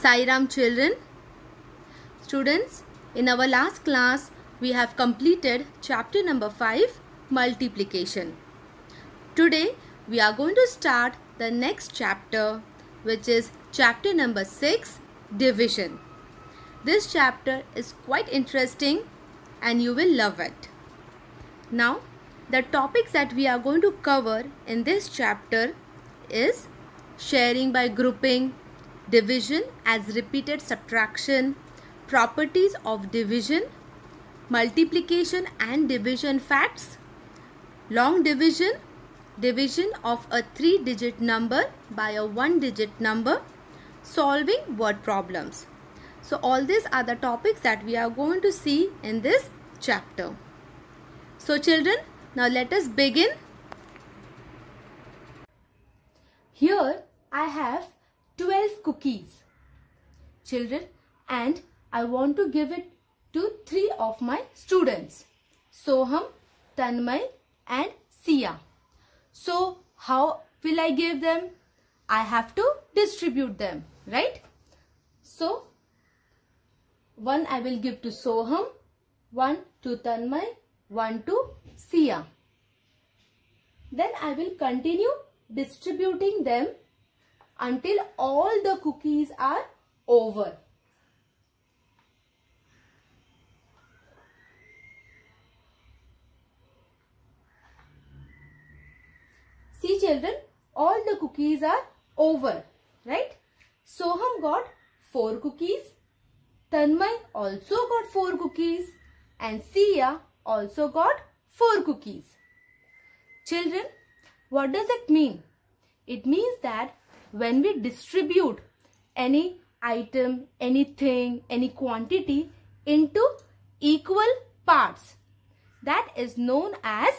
Sai Ram children. Students, in our last class we have completed chapter number 5, multiplication. Today we are going to start the next chapter, which is chapter number 6, division. This chapter is quite interesting and you will love it. Now the topics that we are going to cover in this chapter is sharing by grouping, division as repeated subtraction, properties of division, multiplication and division facts, long division, division of a 3-digit number by a 1-digit number, solving word problems. So all these are the topics that we are going to see in this chapter. So children, now let us begin. Here I have 12 cookies, children, and I want to give it to 3 of my students, Soham, Tanmay and Sia. So how will I give them? I have to distribute them, right? So 1 I will give to Soham, 1 to Tanmay, 1 to Sia. Then I will continue distributing them until all the cookies are over. See children, all the cookies are over, right? Soham got 4 cookies, Tanmay also got 4 cookies and Sia also got 4 cookies. Children, what does it mean? It means that when we distribute any item, anything, any quantity into equal parts, that is known as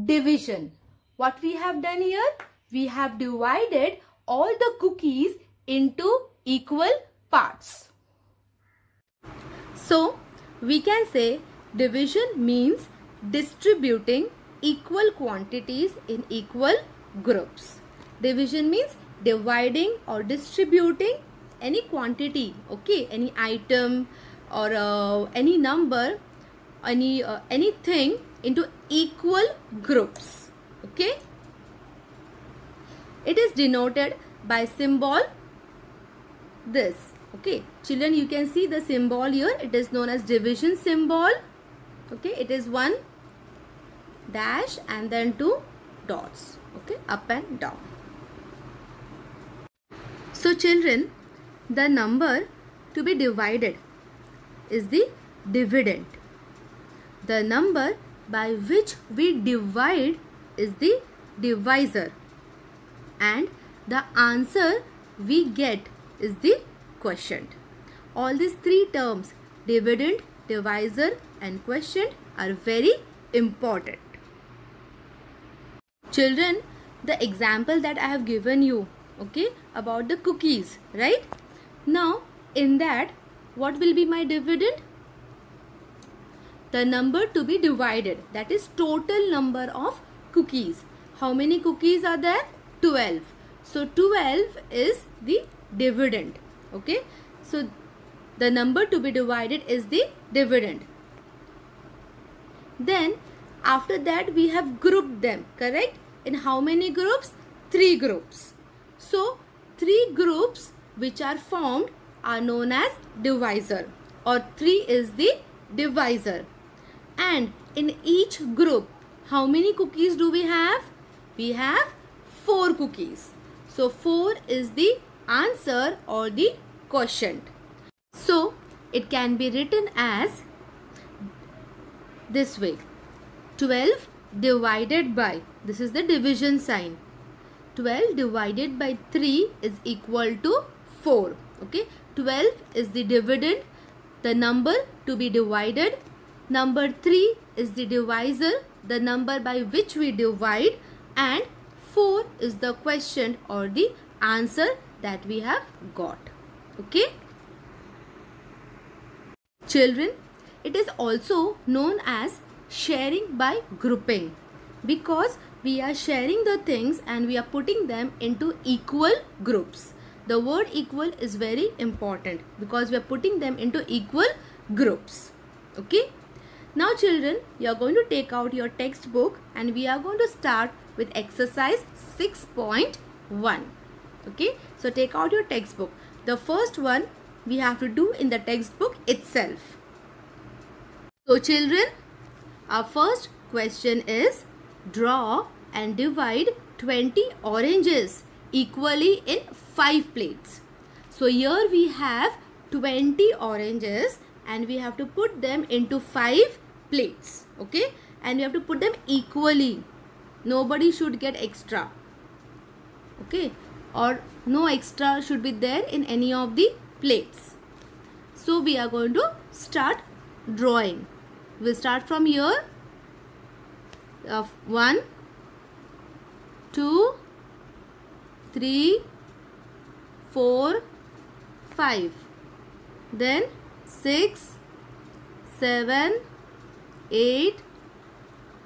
division. What we have done here? We have divided all the cookies into equal parts. So, we can say division means distributing equal quantities in equal groups. Division means dividing or distributing any quantity, okay, any item or any number, anything into equal groups, okay. It is denoted by symbol this, okay. Children, you can see the symbol here. It is known as division symbol, okay. It is 1 dash and then 2 dots, okay, up and down. So children, the number to be divided is the dividend. The number by which we divide is the divisor, and the answer we get is the quotient. All these 3 terms, dividend, divisor and quotient, are very important. Children, the example that I have given you, okay, about the cookies, right? Now in that, what will be my dividend? The number to be divided, that is total number of cookies. How many cookies are there? 12. So 12 is the dividend, okay. So the number to be divided is the dividend. Then after that we have grouped them, correct? In how many groups? 3 groups. So 3 groups which are formed are known as divisor, or 3 is the divisor. And in each group, how many cookies do we have? We have 4 cookies. So 4 is the answer or the quotient. So it can be written as this way: 12 divided by, this is the division sign, 12 divided by 3 is equal to 4, okay. 12 is the dividend, the number to be divided. Number 3 is the divisor, the number by which we divide, and 4 is the quotient or the answer that we have got, okay. Children, it is also known as sharing by grouping, because we are sharing the things and we are putting them into equal groups. The word equal is very important because we are putting them into equal groups. Okay. Now children, you are going to take out your textbook and we are going to start with exercise 6.1. Okay. So take out your textbook. The first one we have to do in the textbook itself. So children, our first question is draw and divide 20 oranges equally in 5 plates. So here we have 20 oranges and we have to put them into 5 plates. Okay, and we have to put them equally. Nobody should get extra. Okay, or no extra should be there in any of the plates. So we are going to start drawing. We'll start from here. 1, 2, 3, 4, 5. Then 6, 7, 8,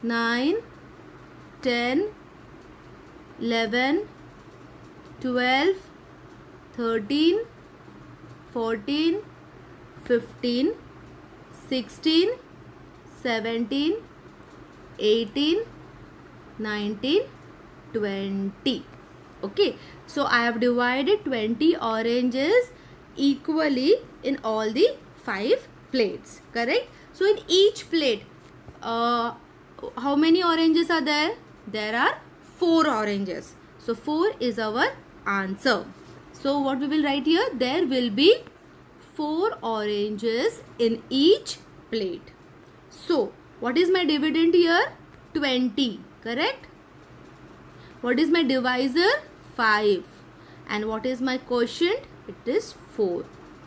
9, 10, 11, 12, 13, 14, 15, 16, 17, 18, 19, 20. Okay, so I have divided 20 oranges equally in all the 5 plates, correct? So in each plate, how many oranges are there? There are 4 oranges. So 4 is our answer. So what we will write here? There will be 4 oranges in each plate. So what is my dividend here? 20, correct? What is my divisor? 5. And what is my quotient? It is 4.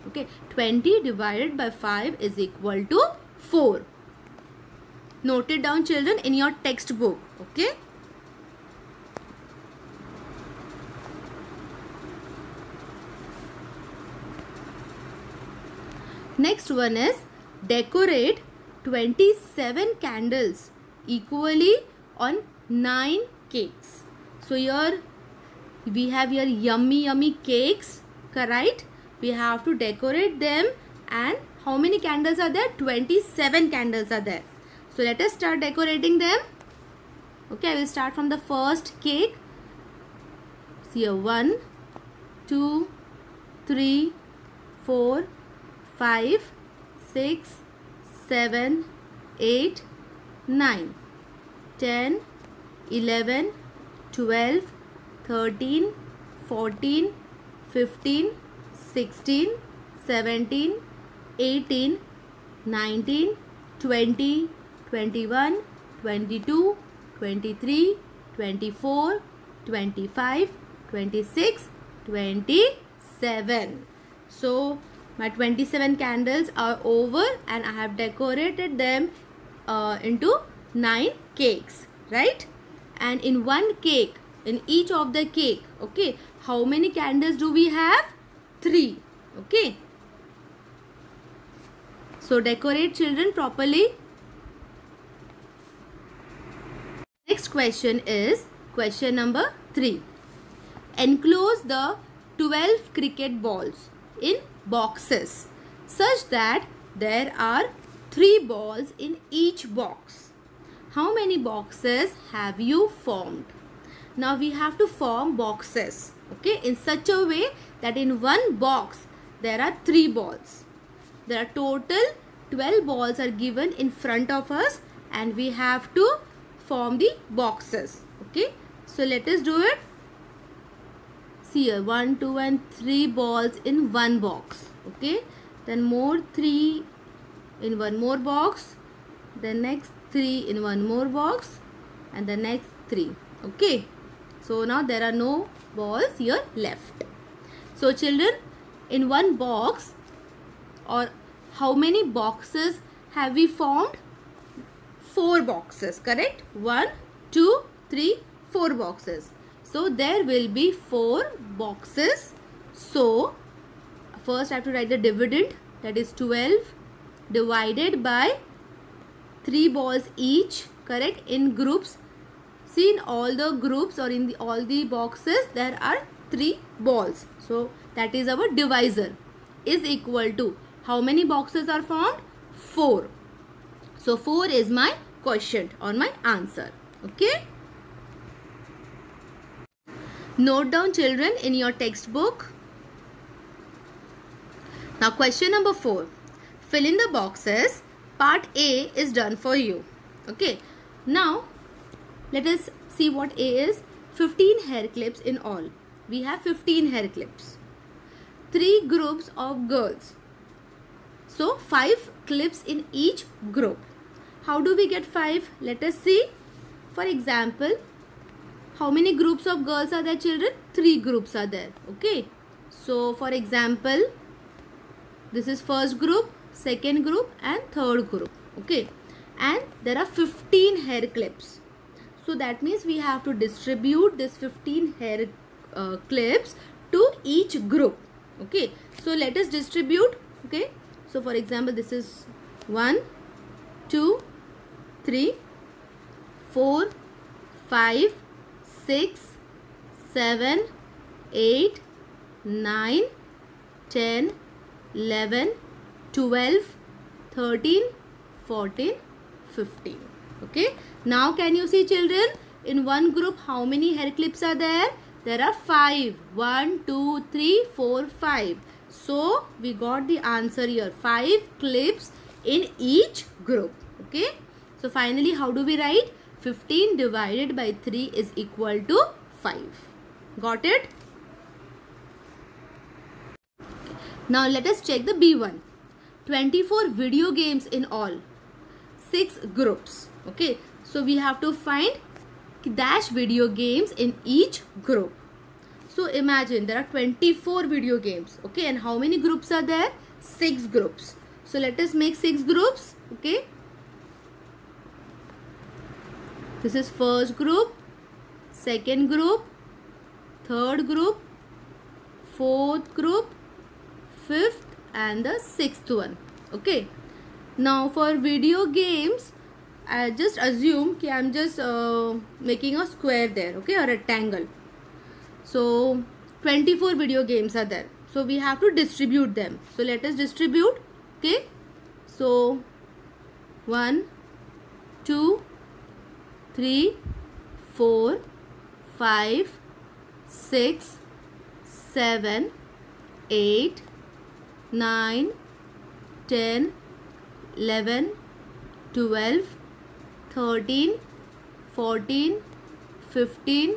Okay, 20 divided by 5 is equal to 4. Note it down children in your textbook. Okay. Next one is decorate 27 candles equally on 9 cakes. So here we have your yummy cakes, correct? We have to decorate them, and how many candles are there? 27 candles are there. So let us start decorating them. Okay, I will start from the first cake. See here, 1, 2, 3, 4, 5, 6, 7, 8, 9, 10, 11, 12, 13, 14, 15, 16, 17, 18, 19, 20, 21, 22, 23, 24, 25, 26, 27. So my 27 candles are over and I have decorated them into 9 cakes, right? And in one cake, in each of the cake, okay, how many candles do we have? 3. Okay. So decorate children properly. Next question is question number 3. Enclose the 12 cricket balls in boxes such that there are 3 balls in each box. How many boxes have you formed? Now we have to form boxes, okay, in such a way that in one box there are 3 balls. There are total 12 balls are given in front of us and we have to form the boxes. Okay, so let us do it. See here, 1, 2 and 3 balls in one box. Okay, then more 3 in one more box, the next 3 in one more box, and the next 3. Okay, so now there are no balls here left. So children, in one box, or how many boxes have we formed? 4 boxes, correct? 1, 2, 3, 4 boxes. So there will be 4 boxes. So first I have to write the dividend, that is 12 divided by 3 balls each, correct, in groups. See, in all the groups or in all the boxes there are 3 balls. So that is our divisor, is equal to how many boxes are formed? 4. So 4 is my quotient or my answer. Okay. Note down, children, in your textbook. Now question number 4. Fill in the boxes. Part A is done for you. Okay. Now let us see what A is. 15 hair clips in all. We have 15 hair clips. 3 groups of girls. So 5 clips in each group. How do we get 5? Let us see. For example, how many groups of girls are there, children? 3 groups are there. Okay. So for example, this is first group, second group and third group. Okay. And there are 15 hair clips. So that means we have to distribute this 15 hair clips to each group. Okay. So let us distribute. Okay. So for example, this is 1, 2, 3, 4, 5, 6, 7, 8, 9, 10, 11, 12, 13, 14, 15. Okay. Now can you see, children, in one group how many hair clips are there? There are 5. 1, 2, 3, 4, 5. So we got the answer here. 5 clips in each group. Okay. So finally, how do we write? 15 divided by 3 is equal to 5. Got it? Now let us check the B1. 24 video games in all. 6 groups. Okay. So we have to find dash video games in each group. So imagine there are 24 video games. Okay. And how many groups are there? 6 groups. So let us make 6 groups. Okay. This is first group, second group, third group, fourth group, fifth and the sixth one. Okay. Now for video games, I just assume that I am just making a square there. Okay. Or a rectangle. So 24 video games are there. So we have to distribute them. So let us distribute. Okay. So 1, 2, 3, 4, 5, 6, 7, 8, 9, 10, 11, 12, 13, 14, 15,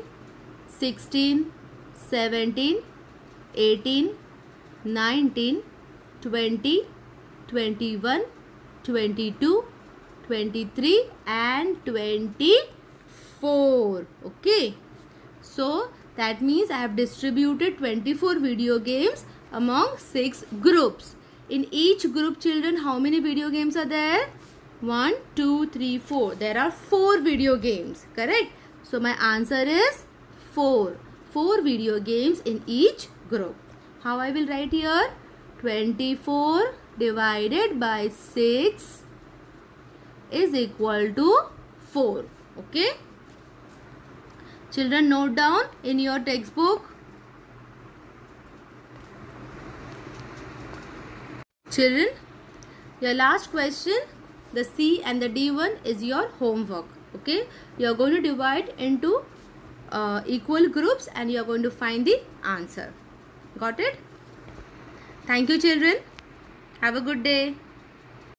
16, 17, 18, 19, 20, 21, 22, 23 and 24. Okay. So that means I have distributed 24 video games among 6 groups. In each group, children, how many video games are there? 1, 2, 3, 4. There are 4 video games. Correct? So my answer is 4. 4 video games in each group. How I will write here? 24 divided by 6 is equal to 4. Okay. Children, note down in your textbook. Children, your last question, the C and the D1 is your homework. Okay. You are going to divide into equal groups and you are going to find the answer. Got it? Thank you, children. Have a good day.